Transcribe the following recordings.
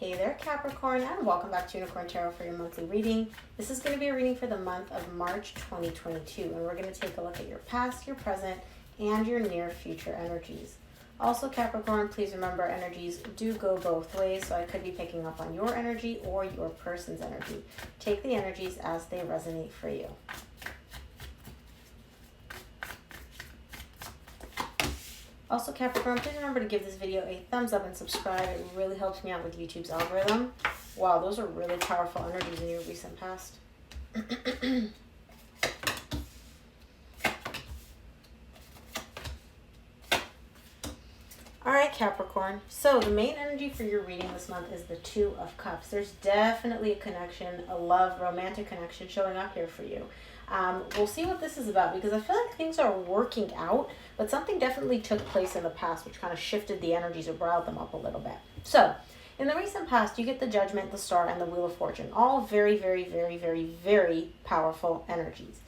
Hey there, Capricorn, and welcome back to Unicorn Tarot for your monthly reading. This is going to be a reading for the month of March 2022, and we're going to take a look at your past, your present, and your near future energies. Also, Capricorn, please remember energies do go both ways, so I could be picking up on your energy or your person's energy. Take the energies as they resonate for you. Also, Capricorn, please remember to give this video a thumbs up and subscribe. It really helps me out with YouTube's algorithm. Wow, those are really powerful energies in your recent past. All right, Capricorn. So the main energy for your reading this month is the Two of Cups. There's definitely a connection, a love, romantic connection showing up here for you. We'll see what this is about because I feel like things are working out, but something definitely took place in the past which kind of shifted the energies or riled them up a little bit. So in the recent past, you get the Judgment, the Star, and the Wheel of Fortune. All very, very, very, very, very powerful energies.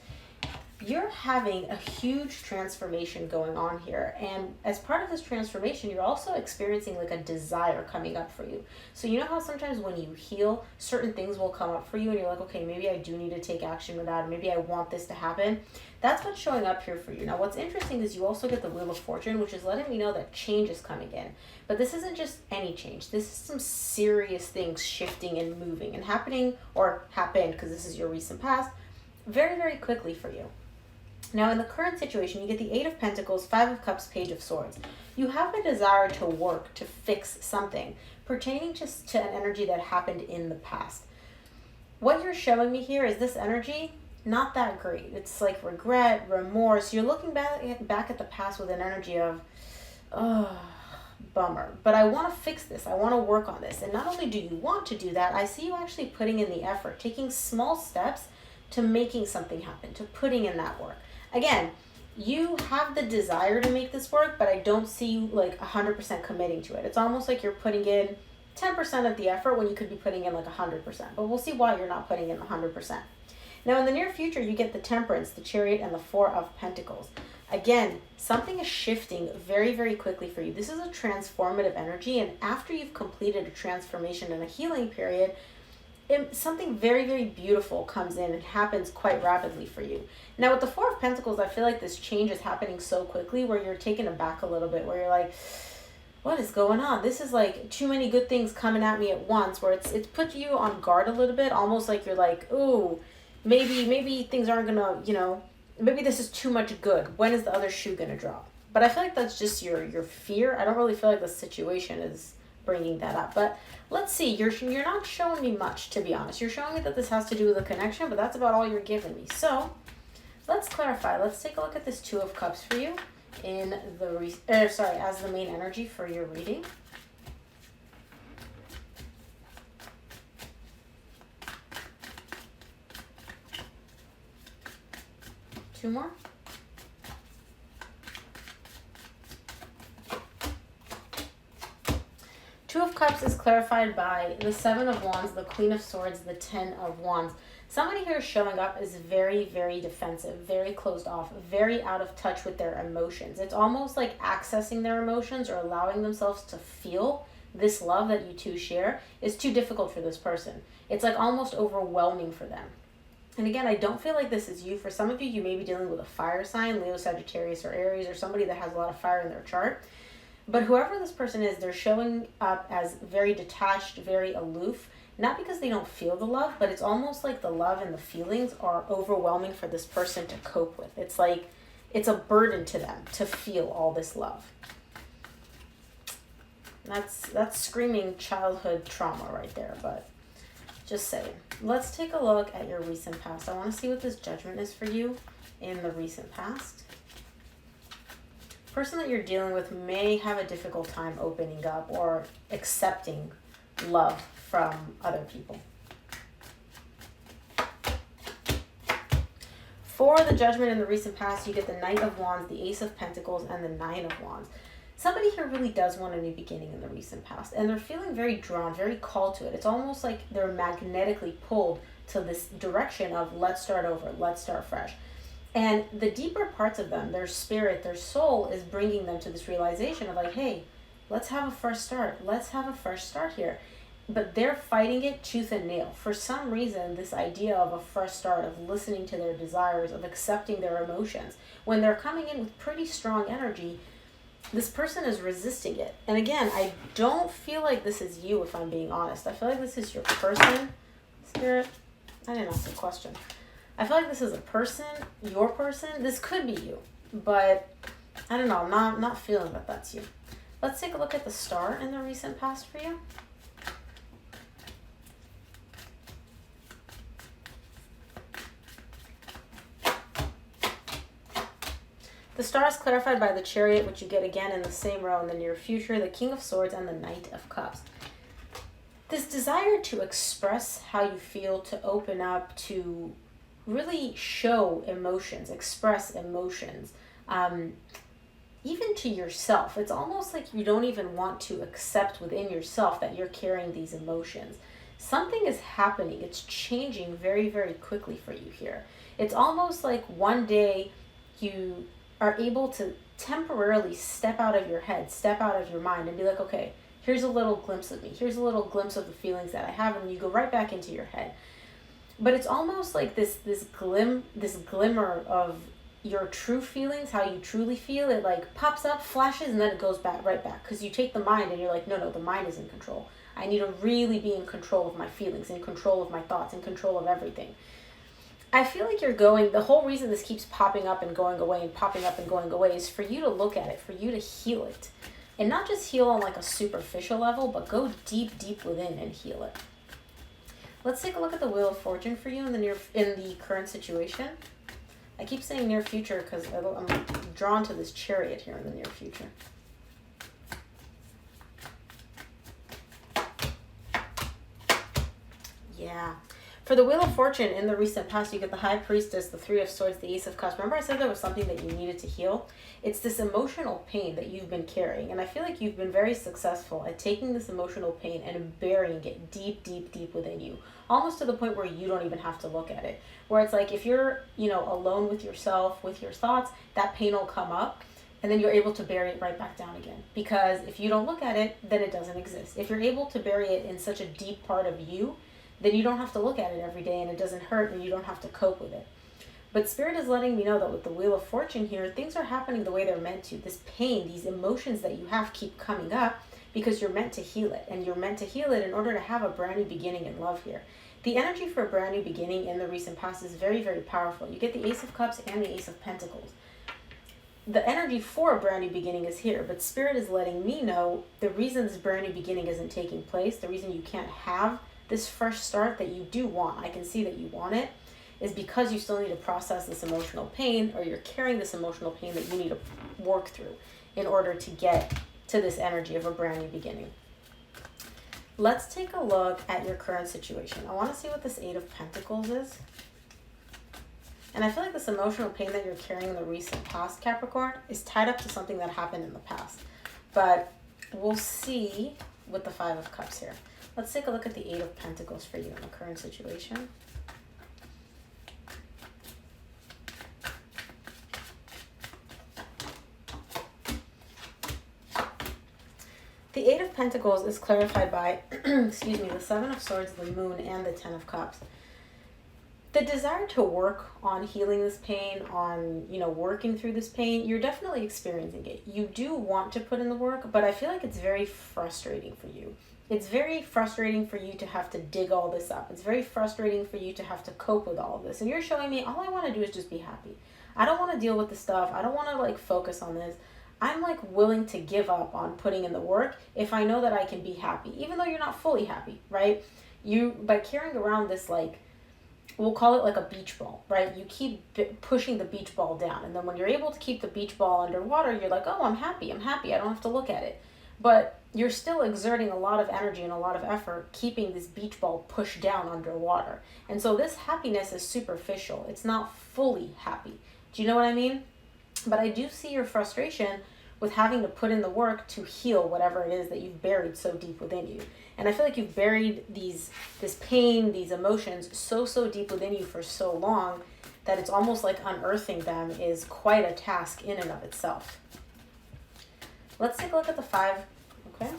You're having a huge transformation going on here, and as part of this transformation you're also experiencing like a desire coming up for you. So you know how sometimes when you heal, certain things will come up for you and you're like, okay, maybe I do need to take action with that, or maybe I want this to happen. That's what's showing up here for you. Now what's interesting is you also get the Wheel of Fortune, which is letting me know that change is coming in. But this isn't just any change. This is some serious things shifting and moving and happening, or happened because this is your recent past, very, very quickly for you. Now, in the current situation, you get the Eight of Pentacles, Five of Cups, Page of Swords. You have a desire to work, to fix something pertaining to an energy that happened in the past. What you're showing me here is this energy, not that great. It's like regret, remorse. You're looking back at the past with an energy of, oh, bummer. But I want to fix this. I want to work on this. And not only do you want to do that, I see you actually putting in the effort, taking small steps to making something happen, to putting in that work. Again, you have the desire to make this work, but I don't see you like 100% committing to it. It's almost like you're putting in 10% of the effort when you could be putting in like 100%. But we'll see why you're not putting in 100%. Now, in the near future, you get the Temperance, the Chariot, and the Four of Pentacles. Again, something is shifting very, very quickly for you. This is a transformative energy, and after you've completed a transformation and a healing period, something very, very beautiful comes in and happens quite rapidly for you. Now with the Four of Pentacles, I feel like this change is happening so quickly where you're taken aback a little bit, where you're like, what is going on? This is like too many good things coming at me at once, where it's put you on guard a little bit, almost like you're like, ooh, maybe things aren't gonna, maybe this is too much good. When is the other shoe gonna drop? But I feel like that's just your fear. I don't really feel like the situation is bringing that up, but let's see. You're not showing me much, to be honest. You're showing me that this has to do with a connection, but that's about all you're giving me. So let's clarify. Let's take a look at this Two of Cups for you in the as the main energy for your reading. Two more. Two of Cups is clarified by the Seven of Wands, the Queen of Swords, the Ten of Wands. Somebody here showing up is very, very defensive, very closed off, very out of touch with their emotions. It's almost like accessing their emotions or allowing themselves to feel this love that you two share is too difficult for this person. It's like almost overwhelming for them. And again, I don't feel like this is you. For some of you, you may be dealing with a fire sign, Leo, Sagittarius, or Aries, or somebody that has a lot of fire in their chart. But whoever this person is, they're showing up as very detached, very aloof, not because they don't feel the love, but it's almost like the love and the feelings are overwhelming for this person to cope with. It's like it's a burden to them to feel all this love. That's screaming childhood trauma right there, but just saying. Let's take a look at your recent past. I want to see what this Judgment is for you in the recent past. Person that you're dealing with may have a difficult time opening up or accepting love from other people. For the Judgment in the recent past, you get the Knight of Wands, the Ace of Pentacles, and the Nine of Wands. Somebody here really does want a new beginning in the recent past, and they're feeling very drawn, very called to it. It's almost like they're magnetically pulled to this direction of let's start over, let's start fresh. And the deeper parts of them, their spirit, their soul, is bringing them to this realization of like, hey, let's have a fresh start. Let's have a fresh start here. but they're fighting it tooth and nail. For some reason, this idea of a fresh start, of listening to their desires, of accepting their emotions, when they're coming in with pretty strong energy, this person is resisting it. And again, I don't feel like this is you, if I'm being honest. I feel like this is your person. Spirit, I didn't ask a question. I feel like this is a person, your person. This could be you, but I don't know. I'm not feeling that that's you. Let's take a look at the star in the recent past for you. The star is clarified by the Chariot, which you get again in the same row in the near future, the King of Swords, and the Knight of Cups. This desire to express how you feel, to open up, to really show emotions, express emotions, even to yourself. It's almost like you don't even want to accept within yourself that you're carrying these emotions. Something is happening. It's changing very, very quickly for you here. It's almost like one day you are able to temporarily step out of your head, step out of your mind, and be like, okay, here's a little glimpse of me. Here's a little glimpse of the feelings that I have, and you go right back into your head. But it's almost like this glimmer of your true feelings, how you truly feel. It like pops up, flashes, and then it goes back right back. Because you take the mind and you're like, no, the mind is in control. I need to really be in control of my feelings, in control of my thoughts, in control of everything. I feel like the whole reason this keeps popping up and going away and popping up and going away is for you to look at it, for you to heal it. And not just heal on like a superficial level, but go deep, deep within and heal it. Let's take a look at the Wheel of Fortune for you in the current situation. I keep saying near future because I'm drawn to this Chariot here in the near future. Yeah. For the Wheel of Fortune in the recent past, you get the High Priestess, the Three of Swords, the Ace of Cups. Remember I said there was something that you needed to heal? It's this emotional pain that you've been carrying. And I feel like you've been very successful at taking this emotional pain and burying it deep, deep, deep within you. Almost to the point where you don't even have to look at it. Where it's like if you're, alone with yourself, with your thoughts, that pain will come up. And then you're able to bury it right back down again. Because if you don't look at it, then it doesn't exist. If you're able to bury it in such a deep part of you, then you don't have to look at it every day and it doesn't hurt and you don't have to cope with it. But Spirit is letting me know that with the Wheel of Fortune here, things are happening the way they're meant to. This pain, these emotions that you have keep coming up because you're meant to heal it. And you're meant to heal it in order to have a brand new beginning in love here. The energy for a brand new beginning in the recent past is very, very powerful. You get the Ace of Cups and the Ace of Pentacles. The energy for a brand new beginning is here, but Spirit is letting me know the reason this brand new beginning isn't taking place, the reason you can't have this fresh start that you do want, I can see that you want it, is because you still need to process this emotional pain, or you're carrying this emotional pain that you need to work through in order to get to this energy of a brand new beginning. Let's take a look at your current situation. I want to see what this Eight of Pentacles is. And I feel like this emotional pain that you're carrying in the recent past, Capricorn, is tied up to something that happened in the past. But we'll see with the Five of Cups here. Let's take a look at the Eight of Pentacles for you in the current situation. The Eight of Pentacles is clarified by, the Seven of Swords, the Moon, and the Ten of Cups. The desire to work on healing this pain, on, working through this pain, you're definitely experiencing it. You do want to put in the work, but I feel like it's very frustrating for you. It's very frustrating for you to have to dig all this up. It's very frustrating for you to have to cope with all of this. And you're showing me all I want to do is just be happy. I don't want to deal with the stuff. I don't want to focus on this. I'm willing to give up on putting in the work if I know that I can be happy, even though you're not fully happy, right? By carrying around this we'll call it like a beach ball, right? You keep pushing the beach ball down. And then when you're able to keep the beach ball underwater, you're like, oh, I'm happy. I don't have to look at it. But you're still exerting a lot of energy and a lot of effort keeping this beach ball pushed down underwater. And so this happiness is superficial. It's not fully happy. Do you know what I mean? But I do see your frustration with having to put in the work to heal whatever it is that you've buried so deep within you. And I feel like you've buried this pain, these emotions so deep within you for so long that it's almost like unearthing them is quite a task in and of itself. Let's take a look at the Five. Okay.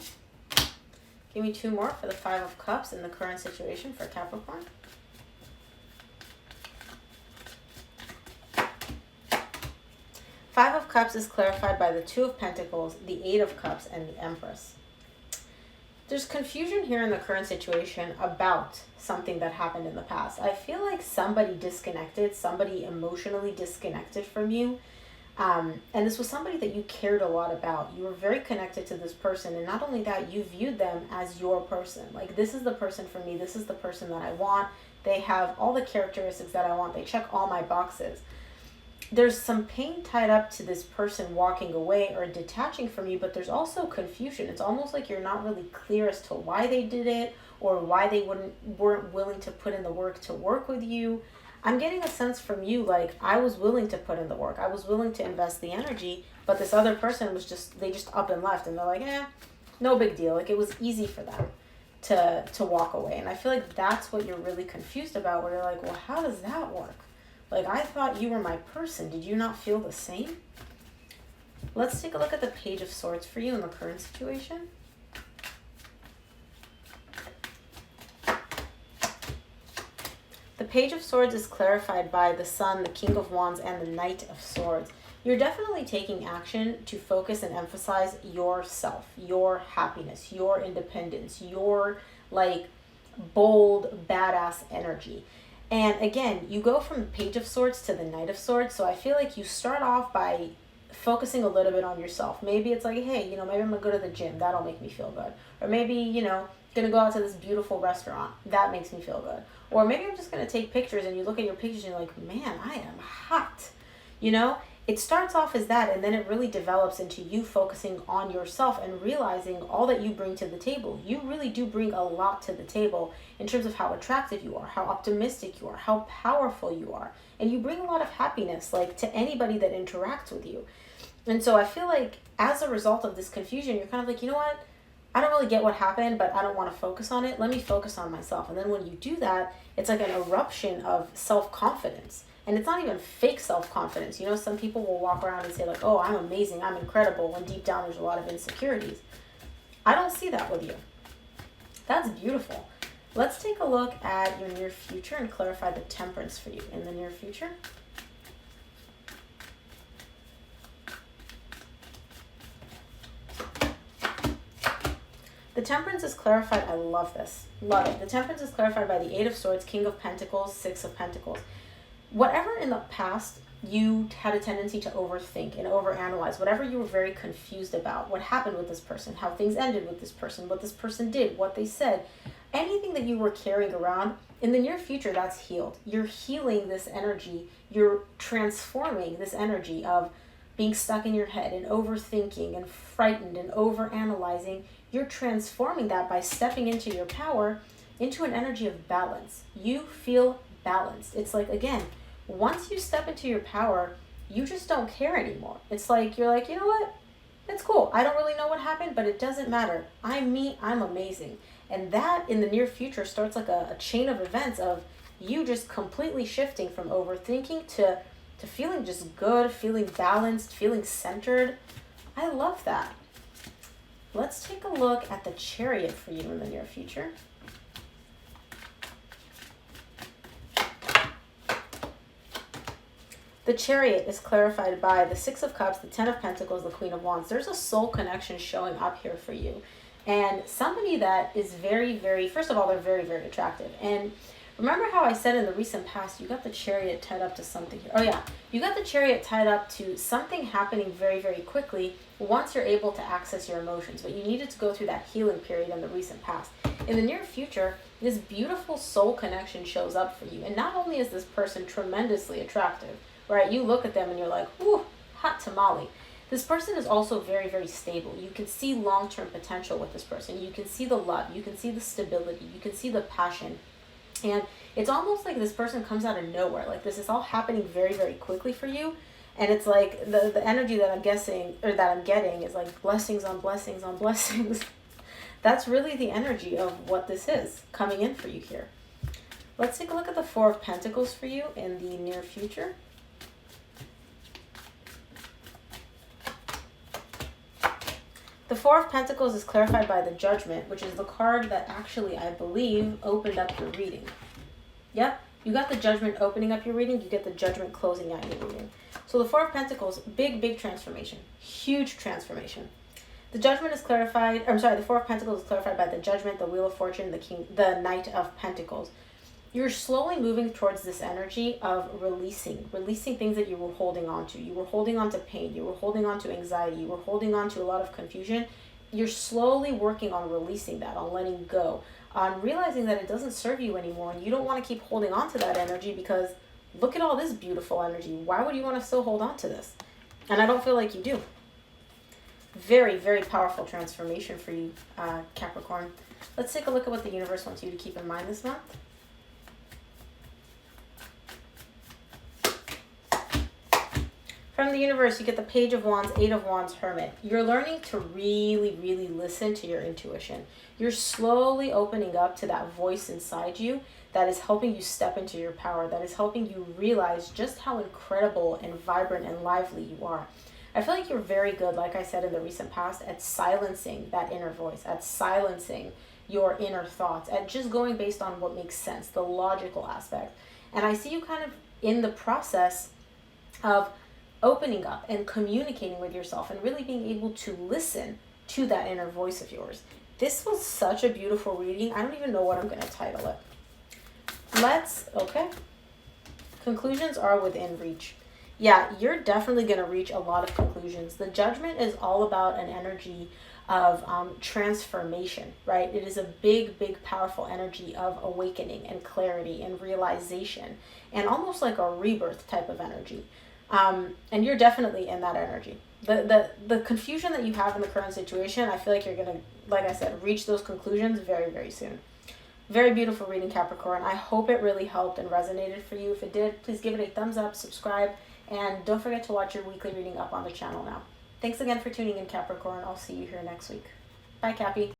Give me 2 more for the 5 of Cups in the current situation for Capricorn. Five of Cups is clarified by the 2 of Pentacles, the 8 of Cups, and the Empress. There's confusion here in the current situation about something that happened in the past. I feel like somebody disconnected, somebody emotionally disconnected from you. And this was somebody that you cared a lot about. You were very connected to this person. And not only that, you viewed them as your person. Like, this is the person for me. This is the person that I want. They have all the characteristics that I want. They check all my boxes. There's some pain tied up to this person walking away or detaching from you, but there's also confusion. It's almost like you're not really clear as to why they did it or why they weren't willing to put in the work to work with you. I'm getting a sense from you like, I was willing to put in the work. I was willing to invest the energy, but this other person was they just up and left, and they're like, no big deal. Like, it was easy for them to walk away. And I feel like that's what you're really confused about, where you're like, well, how does that work? Like, I thought you were my person. Did you not feel the same? Let's take a look at the Page of Swords for you in the current situation. The Page of Swords is clarified by the Sun, the King of Wands, and the Knight of Swords. You're definitely taking action to focus and emphasize yourself, your happiness, your independence, your, like, bold, badass energy. And again, you go from the Page of Swords to the Knight of Swords. So I feel like you start off by focusing a little bit on yourself. Maybe it's like, hey, maybe I'm going to go to the gym. That'll make me feel good. Or maybe, going to go out to this beautiful restaurant. That makes me feel good. Or maybe I'm just going to take pictures, and you look at your pictures and you're like, man, I am hot. It starts off as that, and then it really develops into you focusing on yourself and realizing all that you bring to the table. You really do bring a lot to the table in terms of how attractive you are, how optimistic you are, how powerful you are. And you bring a lot of happiness, like, to anybody that interacts with you. And so I feel like as a result of this confusion, you're kind of like, you know what? I don't really get what happened, but I don't want to focus on it. Let me focus on myself. And then when you do that, it's like an eruption of self-confidence. And it's not even fake self-confidence. Some people will walk around and say like, oh, I'm amazing, I'm incredible, when deep down there's a lot of insecurities. I don't see that with you. That's beautiful. Let's take a look at your near future and clarify the Temperance for you in the near future. The Temperance is clarified. I love this. Love it. The Temperance is clarified by the 8 of Swords, King of Pentacles, 6 of Pentacles. Whatever in the past you had a tendency to overthink and overanalyze, whatever you were very confused about, what happened with this person, how things ended with this person, what this person did, what they said, anything that you were carrying around, in the near future, that's healed. You're healing this energy. You're transforming this energy of being stuck in your head and overthinking and frightened and overanalyzing. You're transforming that by stepping into your power, into an energy of balance. You feel balanced. It's like, again, once you step into your power, you just don't care anymore. It's like, you're like, you know what? It's cool. I don't really know what happened, but it doesn't matter. I'm me. I'm amazing. And that in the near future starts like a chain of events of you just completely shifting from overthinking to feeling just good, feeling balanced, feeling centered. I love that. Let's take a look at the Chariot for you in the near future. The Chariot is clarified by the 6 of Cups, the 10 of Pentacles, the Queen of Wands. There's a soul connection showing up here for you. And somebody that is very, very, first of all, they're very, very attractive. And remember how I said in the recent past, you got the Chariot tied up to something here. Oh yeah, you got the Chariot tied up to something happening very, very quickly once you're able to access your emotions. But you needed to go through that healing period in the recent past. In the near future, this beautiful soul connection shows up for you. And not only is this person tremendously attractive, right? You look at them and you're like, ooh, hot tamale. This person is also very, very stable. You can see long-term potential with this person. You can see the love. You can see the stability. You can see the passion. And it's almost like this person comes out of nowhere. Like, this is all happening very, very quickly for you. And it's like the energy that I'm getting is like blessings on blessings on blessings. That's really the energy of what this is coming in for you here. Let's take a look at the 4 of Pentacles for you in the near future. The Four of Pentacles is clarified by the Judgment, which is the card that actually, I believe, opened up your reading. Yep, you got the Judgment opening up your reading, you get the Judgment closing out your reading. So the Four of Pentacles, big transformation, huge transformation. The Judgment is clarified, the Four of Pentacles is clarified by the Judgment, the Wheel of Fortune, the Knight of Pentacles. You're slowly moving towards this energy of releasing things that you were holding on to. You were holding on to pain, you were holding on to anxiety, you were holding on to a lot of confusion. You're slowly working on releasing that, on letting go, on realizing that it doesn't serve you anymore, and you don't want to keep holding on to that energy because look at all this beautiful energy. Why would you want to still hold on to this? And I don't feel like you do. Very powerful transformation for you, Capricorn. Let's take a look at what the universe wants you to keep in mind this month. From the universe, you get the Page of Wands, Eight of Wands, Hermit. You're learning to really listen to your intuition. You're slowly opening up to that voice inside you that is helping you step into your power, that is helping you realize just how incredible and vibrant and lively you are. I feel like you're very good, like I said in the recent past, at silencing that inner voice, at silencing your inner thoughts, at just going based on what makes sense, the logical aspect. And I see you kind of in the process of opening up and communicating with yourself and really being able to listen to that inner voice of yours. This was such a beautiful reading. I don't even know what I'm going to title it. Okay. Conclusions are within reach. Yeah, you're definitely going to reach a lot of conclusions. The Judgment is all about an energy of transformation, right? It is a big, powerful energy of awakening and clarity and realization and almost like a rebirth type of energy. And you're definitely in that energy. The confusion that you have in the current situation, I feel like you're going to, like I said, reach those conclusions very soon. Very beautiful reading, Capricorn. I hope it really helped and resonated for you. If it did, please give it a thumbs up, subscribe, and don't forget to watch your weekly reading up on the channel now. Thanks again for tuning in, Capricorn. I'll see you here next week. Bye, Cappy.